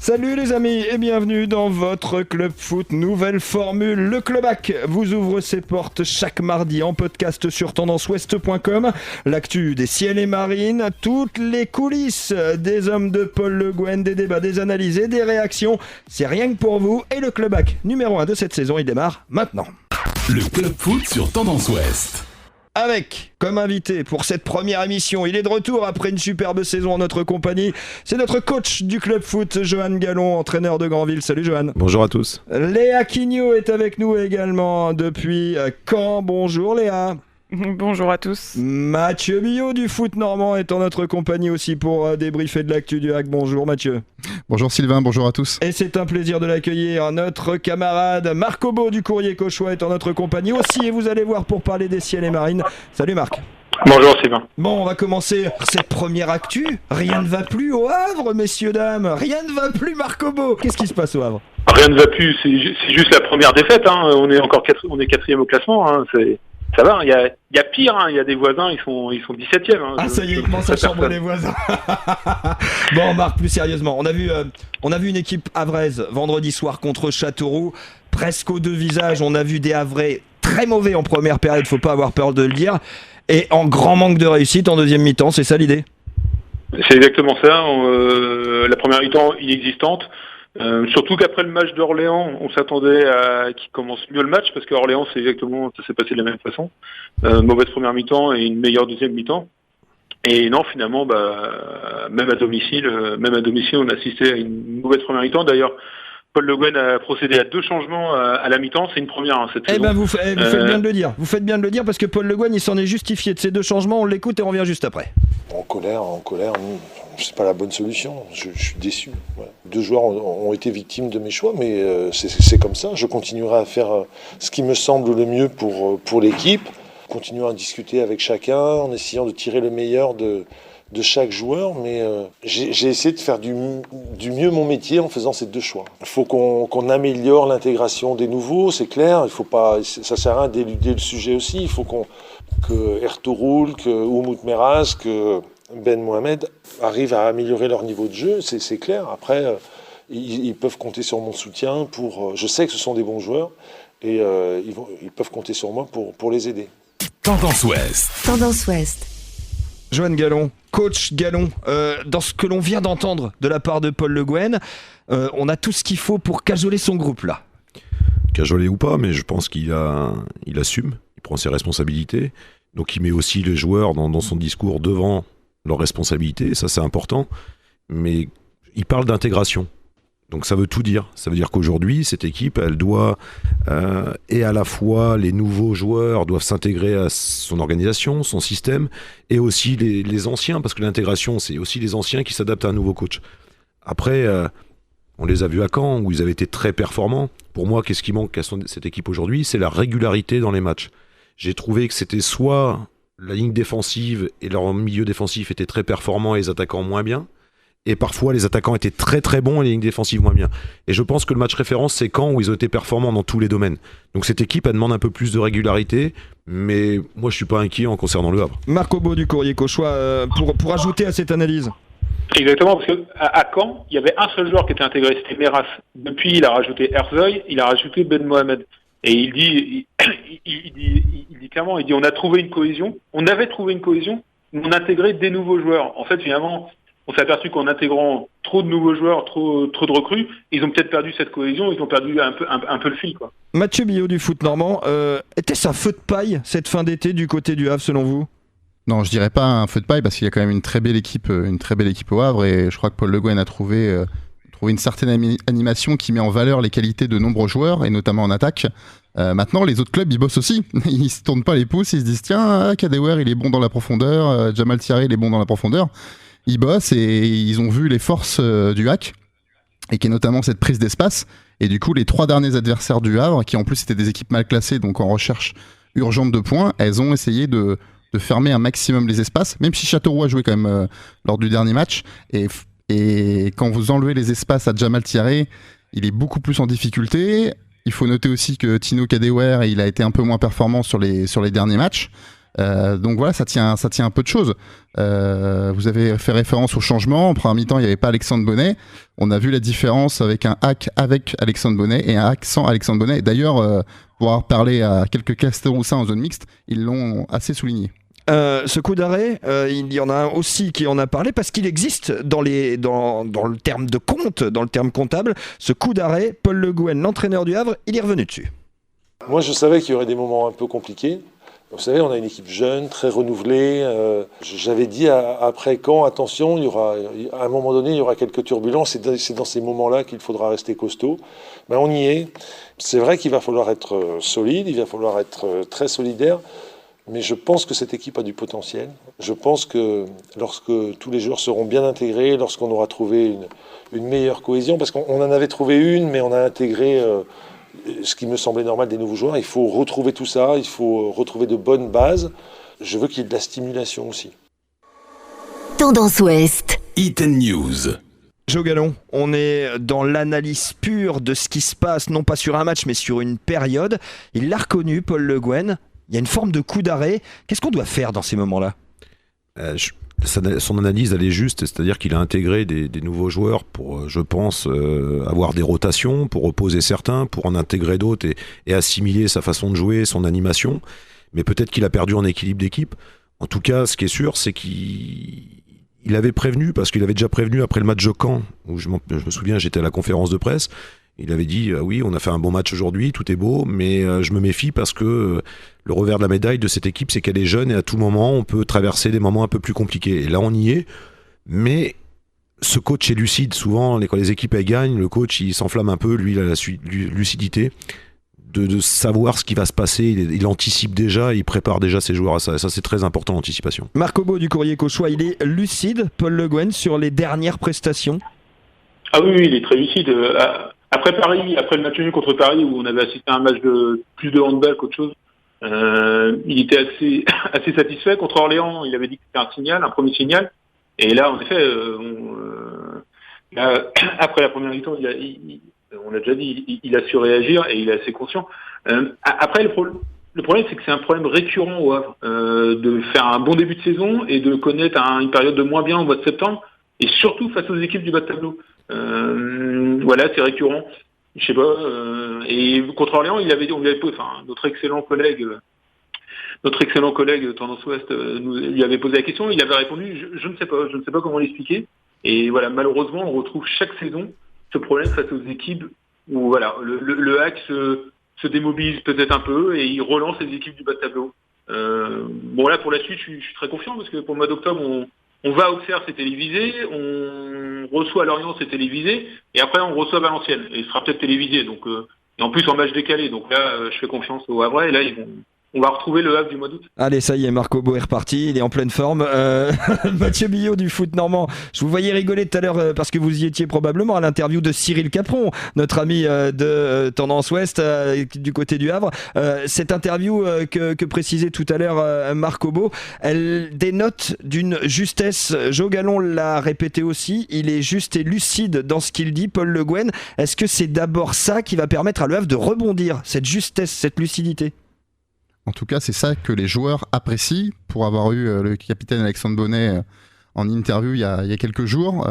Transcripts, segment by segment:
Salut les amis et bienvenue dans votre Club Foot, nouvelle formule. Le Clubac vous ouvre ses portes chaque mardi en podcast sur tendanceouest.com. L'actu des ciels et marines, toutes les coulisses des hommes de Paul Le Guen, des débats, des analyses et des réactions. C'est rien que pour vous et le Clubac numéro 1 de cette saison, il démarre maintenant. Le Club Foot sur Tendance Ouest. Avec, comme invité pour cette première émission, il est de retour après une superbe saison en notre compagnie. C'est notre coach du Club Foot, Johan Gallon, entraîneur de Granville. Salut Johan. Bonjour à tous. Léa Quignot est avec nous également depuis Caen. Bonjour Léa. Bonjour à tous. Mathieu Billot du Foot Normand est en notre compagnie aussi pour débriefer de l'actu du HAC. Bonjour Mathieu. Bonjour Sylvain, bonjour à tous. Et c'est un plaisir de l'accueillir. Notre camarade Marc Aubeau du Courrier Cauchois est en notre compagnie aussi et vous allez voir pour parler des ciels et marines. Salut Marc. Bonjour Sylvain. Bon, on va commencer cette première actu. Rien ne va plus au Havre, messieurs, dames. Rien ne va plus, Marc Aubeau. Qu'est-ce qui se passe au Havre ? Rien ne va plus, c'est juste la première défaite. On est encore on est 4e au classement. Ça va, il y a pire, il y a des voisins, ils sont 17e. Ah ça y est, comment ça chambre les voisins. Bon Marc, plus sérieusement, on a vu une équipe havraise vendredi soir contre Châteauroux, presque aux deux visages. On a vu des Havrais très mauvais en première période, faut pas avoir peur de le dire, et en grand manque de réussite en deuxième mi-temps, c'est ça l'idée ? C'est exactement ça, la première mi-temps inexistante. Surtout qu'après le match d'Orléans, on s'attendait à qu'il commence mieux le match, parce qu'Orléans, ça s'est passé de la même façon. Mauvaise première mi-temps et une meilleure deuxième mi-temps. Et non, finalement, même à domicile, on a assisté à une mauvaise première mi-temps. D'ailleurs, Paul Le Guen a procédé à 2 changements à la mi-temps. C'est une première cette saison. Vous faites bien de le dire. Vous faites bien de le dire parce que Paul Le Guen, il s'en est justifié de ces 2 changements. On l'écoute et on revient juste après. En colère, c'est pas la bonne solution. Je suis déçu. Voilà. 2 joueurs ont été victimes de mes choix, mais c'est comme ça. Je continuerai à faire ce qui me semble le mieux pour l'équipe. Continuer à discuter avec chacun en essayant de tirer le meilleur de chaque joueur, mais j'ai essayé de faire du mieux mon métier en faisant ces 2 choix. Il faut qu'on améliore l'intégration des nouveaux, c'est clair. Il faut pas, ça sert à rien d'éluder le sujet aussi. Il faut que Ertuğrul, que Umut Meras, que Ben Mohamed arrivent à améliorer leur niveau de jeu, c'est clair. Après, ils peuvent compter sur mon soutien je sais que ce sont des bons joueurs et ils peuvent compter sur moi pour les aider. Tendance Ouest. Tendance Ouest. Johan Gallon, coach Gallon, dans ce que l'on vient d'entendre de la part de Paul Le Guen, on a tout ce qu'il faut pour cajoler son groupe là. Cajoler ou pas, mais je pense qu'il assume, il prend ses responsabilités. Donc il met aussi les joueurs dans son discours devant leurs responsabilités, ça c'est important. Mais il parle d'intégration. Donc ça veut tout dire. Ça veut dire qu'aujourd'hui, cette équipe, elle doit, et à la fois les nouveaux joueurs doivent s'intégrer à son organisation, son système, et aussi les anciens, parce que l'intégration, c'est aussi les anciens qui s'adaptent à un nouveau coach. Après, on les a vus à Caen, où ils avaient été très performants. Pour moi, qu'est-ce qui manque à cette équipe aujourd'hui ? C'est la régularité dans les matchs. J'ai trouvé que c'était soit la ligne défensive et leur milieu défensif était très performant et les attaquants moins bien, et parfois les attaquants étaient très très bons et les lignes défensives moins bien. Et je pense que le match référence, c'est Caen où ils ont été performants dans tous les domaines. Donc cette équipe, elle demande un peu plus de régularité, mais moi je suis pas inquiet en concernant le Havre. Marc Aubeau du Courrier Cauchois, pour ajouter à cette analyse. Exactement, parce qu'à Caen, il y avait un seul joueur qui était intégré, c'était Meras. Depuis, il a rajouté Erzoy, il a rajouté Ben Mohamed. Et il dit clairement, on a trouvé une cohésion, on avait trouvé une cohésion, on a intégré des nouveaux joueurs. En fait, finalement, on s'est aperçu qu'en intégrant trop de nouveaux joueurs, trop de recrues, ils ont peut-être perdu cette cohésion, ils ont perdu un peu le fil, quoi. Mathieu Billot du Foot Normand, était-ce un feu de paille cette fin d'été du côté du Havre selon vous ? Non, je dirais pas un feu de paille parce qu'il y a quand même une très belle équipe au Havre et je crois que Paul Le Guen a trouvé une certaine animation qui met en valeur les qualités de nombreux joueurs et notamment en attaque. Maintenant, les autres clubs, ils bossent aussi. Ils se tournent pas les pouces, ils se disent tiens, Kadewere, il est bon dans la profondeur, Jamal Thierry, il est bon dans la profondeur. Ils bossent et ils ont vu les forces du HAC et qui est notamment cette prise d'espace. Et du coup, les 3 derniers adversaires du Havre, qui en plus étaient des équipes mal classées, donc en recherche urgente de points, elles ont essayé de fermer un maximum les espaces, même si Châteauroux a joué quand même lors du dernier match. Et quand vous enlevez les espaces à Jamal Thierry, il est beaucoup plus en difficulté. Il faut noter aussi que Tino Kadewere, il a été un peu moins performant sur les derniers matchs. Donc voilà, ça tient un peu de choses. Vous avez fait référence au changement. En première mi-temps, il n'y avait pas Alexandre Bonnet. On a vu la différence avec un hack avec Alexandre Bonnet et un hack sans Alexandre Bonnet. D'ailleurs, pour avoir parlé à quelques Castéroussins en zone mixte, ils l'ont assez souligné. Ce coup d'arrêt, il y en a un aussi qui en a parlé parce qu'il existe dans le terme de compte, dans le terme comptable. Ce coup d'arrêt, Paul Le Guen, l'entraîneur du Havre, il est revenu dessus. Moi, je savais qu'il y aurait des moments un peu compliqués. Vous savez, on a une équipe jeune, très renouvelée. J'avais dit après Caen, attention, à un moment donné, il y aura quelques turbulences. C'est dans ces moments-là qu'il faudra rester costaud. Ben, on y est. C'est vrai qu'il va falloir être solide, il va falloir être très solidaire. Mais je pense que cette équipe a du potentiel. Je pense que lorsque tous les joueurs seront bien intégrés, lorsqu'on aura trouvé une meilleure cohésion, parce qu'on en avait trouvé une, mais on a intégré ce qui me semblait normal des nouveaux joueurs. Il faut retrouver tout ça, il faut retrouver de bonnes bases. Je veux qu'il y ait de la stimulation aussi. Tendance Ouest. Iten News. Joe Gallon, on est dans l'analyse pure de ce qui se passe, non pas sur un match, mais sur une période. Il l'a reconnu, Paul Le Guen. Il y a une forme de coup d'arrêt. Qu'est-ce qu'on doit faire dans ces moments-là ? Son analyse, elle est juste, c'est-à-dire qu'il a intégré des nouveaux joueurs pour, je pense, avoir des rotations, pour reposer certains, pour en intégrer d'autres et assimiler sa façon de jouer, son animation. Mais peut-être qu'il a perdu en équilibre d'équipe. En tout cas, ce qui est sûr, c'est qu'il avait prévenu, parce qu'il avait déjà prévenu après le match de Caen, où je me souviens, j'étais à la conférence de presse. Il avait dit oui, on a fait un bon match aujourd'hui, tout est beau, mais je me méfie parce que le revers de la médaille de cette équipe, c'est qu'elle est jeune et à tout moment, on peut traverser des moments un peu plus compliqués. Et là, on y est, mais ce coach est lucide. Souvent, quand les équipes elles gagnent, le coach il s'enflamme un peu, lui il a la lucidité de savoir ce qui va se passer. Il anticipe déjà, il prépare déjà ses joueurs à ça. Et ça, c'est très important, l'anticipation. Marc Obo du Courrier Cauchois, il est lucide, Paul Le Guen, sur les dernières prestations ? Ah oui, il est très lucide. Après Paris, après le match nul contre Paris, où on avait assisté à un match de plus de handball qu'autre chose, il était assez satisfait. Contre Orléans, il avait dit que c'était un premier signal. Et là, en effet, après la première mi-temps, on l'a déjà dit, il a su réagir et il est assez conscient. Après, le problème, c'est que c'est un problème récurrent au Havre, de faire un bon début de saison et de connaître une période de moins bien au mois de septembre, et surtout face aux équipes du bas de tableau. Voilà, c'est récurrent. Je sais pas. Et contre Orléans, notre excellent collègue Tendance Ouest lui avait posé la question. Il avait répondu je ne sais pas comment l'expliquer. Et voilà, malheureusement, on retrouve chaque saison ce problème face aux équipes où voilà, le hack se démobilise peut-être un peu et il relance les équipes du bas de tableau. Bon là, pour la suite, je suis très confiant parce que pour le mois d'octobre, on va à Auxerre, c'est télévisé, on reçoit à Lorient, c'est télévisé, et après on reçoit Valenciennes, et il sera peut-être télévisé, donc et en plus en match décalé, donc là je fais confiance au Havre, et là on va retrouver le Havre du mois d'août. Allez, ça y est, Marc Obo est reparti, il est en pleine forme. Mathieu Billot du Foot Normand, je vous voyais rigoler tout à l'heure parce que vous y étiez probablement à l'interview de Cyril Capron, notre ami de Tendance Ouest du côté du Havre. Cette interview que précisait tout à l'heure Marc Obo, elle dénote d'une justesse. Joe Gallon l'a répété aussi, il est juste et lucide dans ce qu'il dit, Paul Le Guen. Est-ce que c'est d'abord ça qui va permettre à Le Havre de rebondir, cette justesse, cette lucidité ? En tout cas, c'est ça que les joueurs apprécient. Pour avoir eu le capitaine Alexandre Bonnet en interview il y a quelques jours,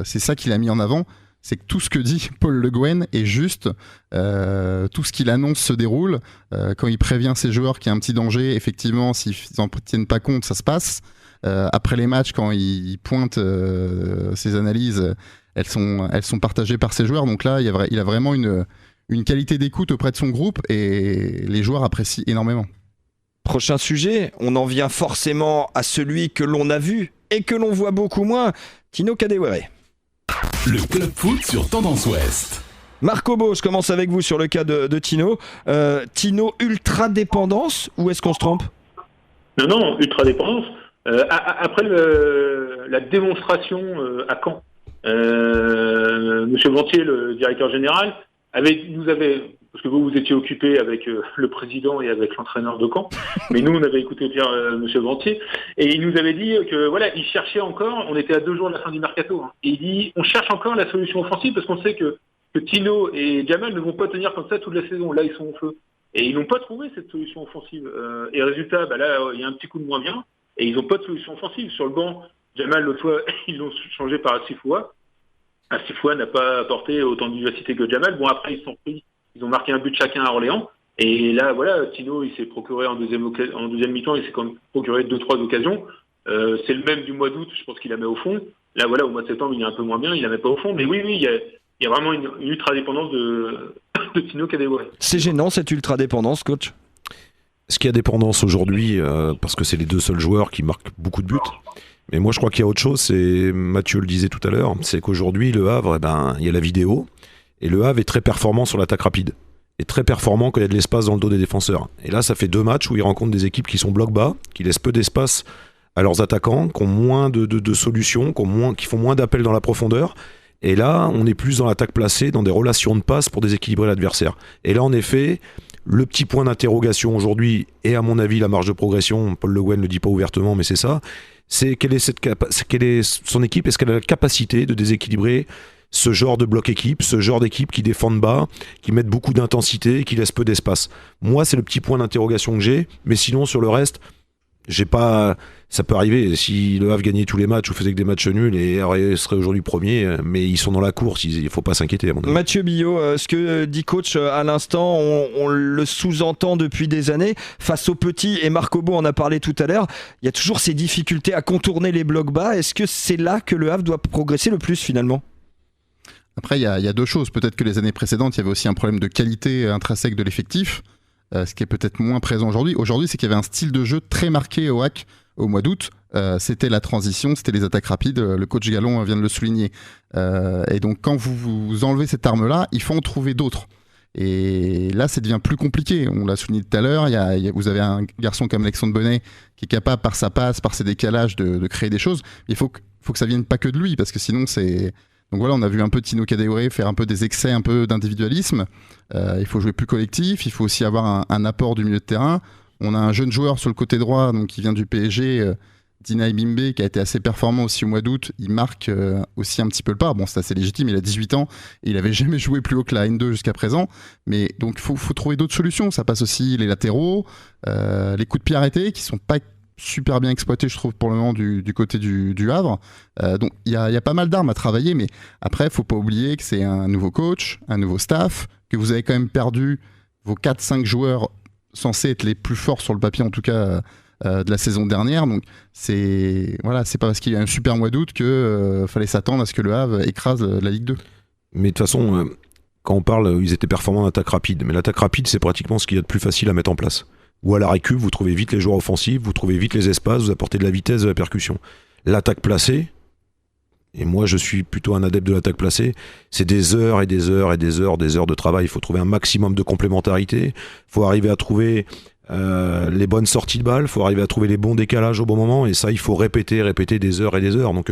c'est ça qu'il a mis en avant. C'est que tout ce que dit Paul Le Guen est juste. Tout ce qu'il annonce se déroule. Quand il prévient ses joueurs qu'il y a un petit danger, effectivement, s'ils n'en tiennent pas compte, ça se passe. Après les matchs, quand il pointe ses analyses, elles sont partagées par ses joueurs. Donc là, il a vraiment une qualité d'écoute auprès de son groupe et les joueurs apprécient énormément. Prochain sujet, on en vient forcément à celui que l'on a vu et que l'on voit beaucoup moins, Tino Kadewere. Le club foot sur Tendance Ouest. Marc Obo, je commence avec vous sur le cas de Tino. Tino, ultra dépendance ou est-ce qu'on se trompe ? Non, ultra dépendance. Après la démonstration à Caen, Monsieur Gantier, le directeur général, nous avait, parce que vous étiez occupé avec le président et avec l'entraîneur de Caen, mais nous on avait écouté bien Monsieur Gantier, et il nous avait dit que voilà, il cherchait encore, on était à 2 jours de la fin du mercato, et il dit on cherche encore la solution offensive parce qu'on sait que Tino et Jamal ne vont pas tenir comme ça toute la saison, là ils sont en feu. Et ils n'ont pas trouvé cette solution offensive. Et résultat, là, il y a un petit coup de moins bien, et ils n'ont pas de solution offensive. Sur le banc, Jamal, l'autre fois, ils l'ont changé par Asifoua. Asifoua n'a pas apporté autant de vivacité que Jamal. Bon, après, ils ont marqué un but chacun à Orléans. Et là, voilà, Tino, il s'est procuré en deuxième mi-temps, il s'est quand même procuré 2-3 occasions. C'est le même du mois d'août, je pense qu'il la met au fond. Là, voilà, au mois de septembre, il est un peu moins bien, il la met pas au fond. Mais oui, il y a vraiment une ultra-dépendance de Tino Kadewere. C'est gênant, cette ultra-dépendance, coach. Ce qui a dépendance aujourd'hui, parce que c'est les deux seuls joueurs qui marquent beaucoup de buts. Mais moi, je crois qu'il y a autre chose, c'est, Mathieu le disait tout à l'heure, c'est qu'aujourd'hui, Le Havre, il y a la vidéo, et Le Havre est très performant sur l'attaque rapide. Et très performant quand il y a de l'espace dans le dos des défenseurs. Et là, ça fait 2 matchs où ils rencontrent des équipes qui sont bloc bas, qui laissent peu d'espace à leurs attaquants, qui ont moins de solutions, qui font moins d'appels dans la profondeur. Et là, on est plus dans l'attaque placée, dans des relations de passe pour déséquilibrer l'adversaire. Et là, en effet, le petit point d'interrogation aujourd'hui, et à mon avis, la marge de progression, Paul Le Guen ne le dit pas ouvertement, mais c'est ça, c'est quelle est son équipe, est-ce qu'elle a la capacité de déséquilibrer ce genre de bloc équipe, ce genre d'équipe qui défendent bas, qui mettent beaucoup d'intensité et qui laissent peu d'espace. Moi, c'est le petit point d'interrogation que j'ai, mais sinon, sur le reste, ça peut arriver. Si Le Havre gagnait tous les matchs ou faisait que des matchs nuls, et RAE serait aujourd'hui premier, mais ils sont dans la course, il ne faut pas s'inquiéter à mon avis. Mathieu Billot, ce que dit coach à l'instant, on le sous-entend depuis des années. Face aux petits, et Marco Bo en a parlé tout à l'heure, il y a toujours ces difficultés à contourner les blocs bas. Est-ce que c'est là que Le Havre doit progresser le plus finalement ? Après, il y a 2 choses. Peut-être que les années précédentes, il y avait aussi un problème de qualité intrinsèque de l'effectif, ce qui est peut-être moins présent aujourd'hui. Aujourd'hui, c'est qu'il y avait un style de jeu très marqué au HAC au mois d'août. C'était la transition, c'était les attaques rapides. Le coach Gallon vient de le souligner. Et donc, quand vous enlevez cette arme-là, il faut en trouver d'autres. Et là, ça devient plus compliqué. On l'a souligné tout à l'heure. Vous avez un garçon comme Alexandre Bonnet qui est capable, par sa passe, par ses décalages, de créer des choses. Il faut que ça vienne pas que de lui, parce que sinon, c'est... Donc voilà, on a vu un peu Tino Kadewere faire un peu des excès, un peu d'individualisme. Il faut jouer plus collectif, il faut aussi avoir un apport du milieu de terrain. On a un jeune joueur sur le côté droit, donc qui vient du PSG, Dinaï Bimbe, qui a été assez performant aussi au mois d'août. Il marque aussi un petit peu le pas. Bon, c'est assez légitime, il a 18 ans et il n'avait jamais joué plus haut que la N2 jusqu'à présent. Mais donc il faut trouver d'autres solutions. Ça passe aussi les latéraux, les coups de pied arrêtés qui sont pas super bien exploité, je trouve, pour le moment du côté du Havre. Donc il y a pas mal d'armes à travailler, mais après, il faut pas oublier que c'est un nouveau coach, un nouveau staff, que vous avez quand même perdu vos 4-5 joueurs censés être les plus forts sur le papier, en tout cas de la saison dernière. Donc c'est pas parce qu'il y a un super mois d'août que fallait s'attendre à ce que le Havre écrase la Ligue 2. Mais de toute façon, quand on parle, ils étaient performants en attaque rapide, mais l'attaque rapide, c'est pratiquement ce qu'il y a de plus facile à mettre en place. Ou à la récup, vous trouvez vite les joueurs offensifs, vous trouvez vite les espaces, vous apportez de la vitesse, de la percussion. L'attaque placée, et moi je suis plutôt un adepte de l'attaque placée, c'est des heures et des heures et des heures de travail. Il faut trouver un maximum de complémentarité, il faut arriver à trouver les bonnes sorties de balles, il faut arriver à trouver les bons décalages au bon moment, et ça il faut répéter des heures et des heures. Donc,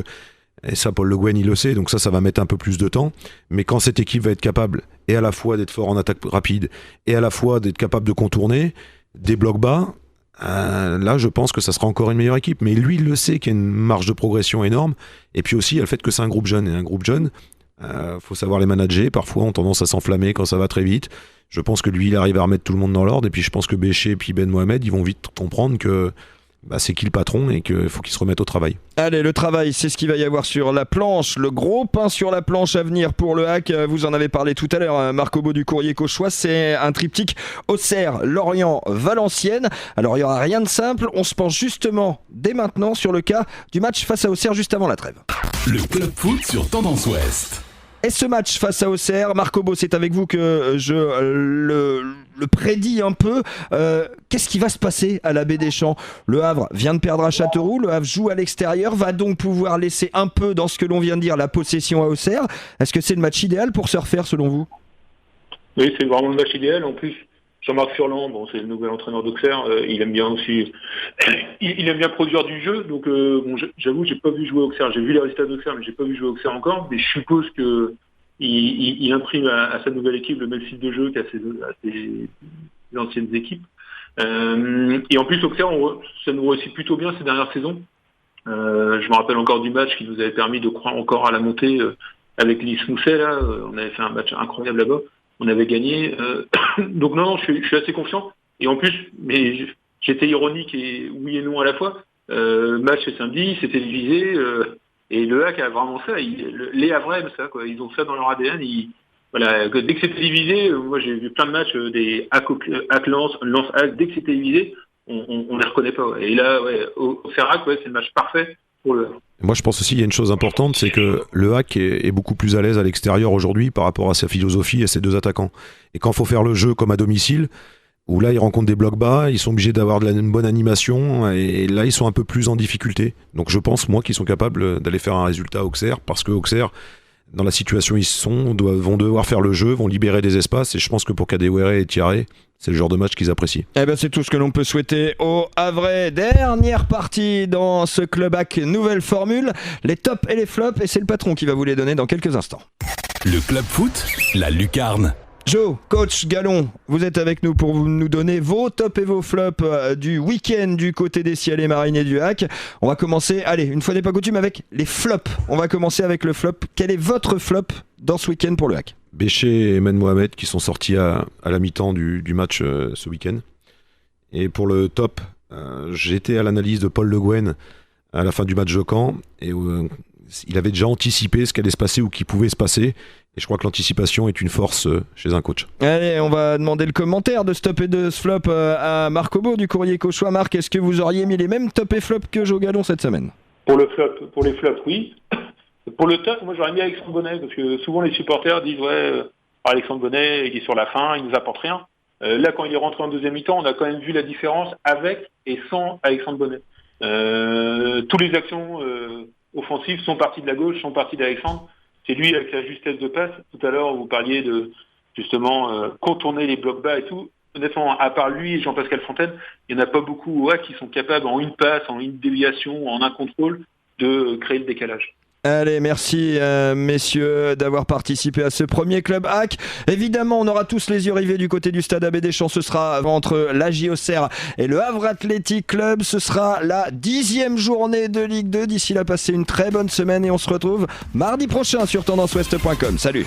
et ça Paul Le Guen il le sait, donc ça va mettre un peu plus de temps, mais quand cette équipe va être capable et à la fois d'être fort en attaque rapide et à la fois d'être capable de contourner des blocs bas, là je pense que ça sera encore une meilleure équipe. Mais lui il le sait qu'il y a une marge de progression énorme, et puis aussi il y a le fait que c'est un groupe jeune, et un groupe jeune, faut savoir les manager, parfois ont tendance à s'enflammer quand ça va très vite. Je pense que lui il arrive à remettre tout le monde dans l'ordre, et puis je pense que Béché et puis Ben Mohamed ils vont vite comprendre que c'est qui le patron et qu'il faut qu'il se remette au travail. Allez, le travail, c'est ce qu'il va y avoir sur la planche. Le gros pain sur la planche à venir pour le HAC. Vous en avez parlé tout à l'heure, Marco Bo du Courrier Cauchois. C'est un triptyque Auxerre, Lorient, Valenciennes. Alors, il n'y aura rien de simple. On se penche justement dès maintenant sur le cas du match face à Auxerre juste avant la trêve. Le Club Foot sur Tendance Ouest. Et ce match face à Auxerre, Marco Bo, c'est avec vous que je le prédis un peu. Qu'est-ce qui va se passer à la Baie des Champs ? Le Havre vient de perdre à Châteauroux, le Havre joue à l'extérieur, va donc pouvoir laisser un peu, dans ce que l'on vient de dire, la possession à Auxerre. Est-ce que c'est le match idéal pour se refaire selon vous ? Oui, c'est vraiment le match idéal. En plus, Jean-Marc Furlan, c'est le nouvel entraîneur d'Auxerre, il aime bien aussi, il aime bien produire du jeu. Donc, j'avoue, j'ai pas vu jouer Auxerre. J'ai vu les résultats d'Auxerre, mais j'ai pas vu jouer Auxerre encore. Mais je suppose que il imprime à sa nouvelle équipe le même style de jeu qu'à ses anciennes équipes. Et en plus, Auxerre, ça nous réussit plutôt bien ces dernières saisons. Je me rappelle encore du match qui nous avait permis de croire encore à la montée avec Lys Mousset. Là, on avait fait un match incroyable là-bas. on avait gagné. Donc non, je suis assez confiant. Et en plus, mais j'étais ironique et oui et non à la fois. Match ce samedi, c'est télévisé, et le HAC a vraiment ça. Les Havrais aiment ça, quoi. Ils ont ça dans leur ADN. Voilà, dès que c'est télévisé, moi j'ai vu plein de matchs des HAC Lens HAC. Dès que c'est télévisé, on les reconnaît pas. Ouais. Et là, au Serrac, c'est le match parfait pour le HAC. Moi, je pense aussi qu'il y a une chose importante, c'est que le HAC est beaucoup plus à l'aise à l'extérieur aujourd'hui par rapport à sa philosophie et ses deux attaquants. Et quand il faut faire le jeu comme à domicile, où là, ils rencontrent des blocs bas, ils sont obligés d'avoir une bonne animation, et là, ils sont un peu plus en difficulté. Donc, je pense, moi, qu'ils sont capables d'aller faire un résultat à Auxerre, parce que Auxerre, dans la situation où ils sont, vont devoir faire le jeu, vont libérer des espaces, et je pense que pour Kadewere et Thierry, c'est le genre de match qu'ils apprécient. Eh ben c'est tout ce que l'on peut souhaiter au Havrais. Dernière partie dans ce Club HAC, nouvelle formule, les tops et les flops, et c'est le patron qui va vous les donner dans quelques instants. Le Club Foot, la lucarne. Joe, coach Gallon, vous êtes avec nous pour nous donner vos tops et vos flops du week-end du côté des Ciels et Marines et du HAC. On va commencer, allez, une fois n'est pas coutume, avec les flops. On va commencer avec le flop. Quel est votre flop dans ce week-end pour le HAC ? Béché et Men Mohamed qui sont sortis à la mi-temps du match ce week-end. Et pour le top, j'étais à l'analyse de Paul Le Guen à la fin du match de Caen, et il avait déjà anticipé ce qui allait se passer ou qui pouvait se passer. Et je crois que l'anticipation est une force chez un coach. Allez, on va demander le commentaire de ce top et de ce flop à Marc Aubeau du Courrier Cauchois. Marc, est-ce que vous auriez mis les mêmes top et flop que Joe Gallon cette semaine ? Pour les flops, oui. Pour le top, moi j'aurais mis Alexandre Bonnet, parce que souvent les supporters disent Alexandre Bonnet, il est sur la fin, il nous apporte rien. Là, quand il est rentré en deuxième mi-temps, on a quand même vu la différence avec et sans Alexandre Bonnet. Toutes les actions offensives sont parties de la gauche, sont parties d'Alexandre. C'est lui avec la justesse de passe. Tout à l'heure, vous parliez de justement contourner les blocs bas et tout. Honnêtement, à part lui et Jean-Pascal Fontaine, il n'y en a pas beaucoup au HAC qui sont capables en une passe, en une déviation, en un contrôle, de créer le décalage. Allez, merci messieurs d'avoir participé à ce premier Club HAC. Évidemment, on aura tous les yeux rivés du côté du stade Abbé Deschamps. Ce sera entre l'AJ Auxerre et le Havre Athletic Club. Ce sera la 10e journée de Ligue 2. D'ici là, passez une très bonne semaine et on se retrouve mardi prochain sur tendanceouest.com. Salut.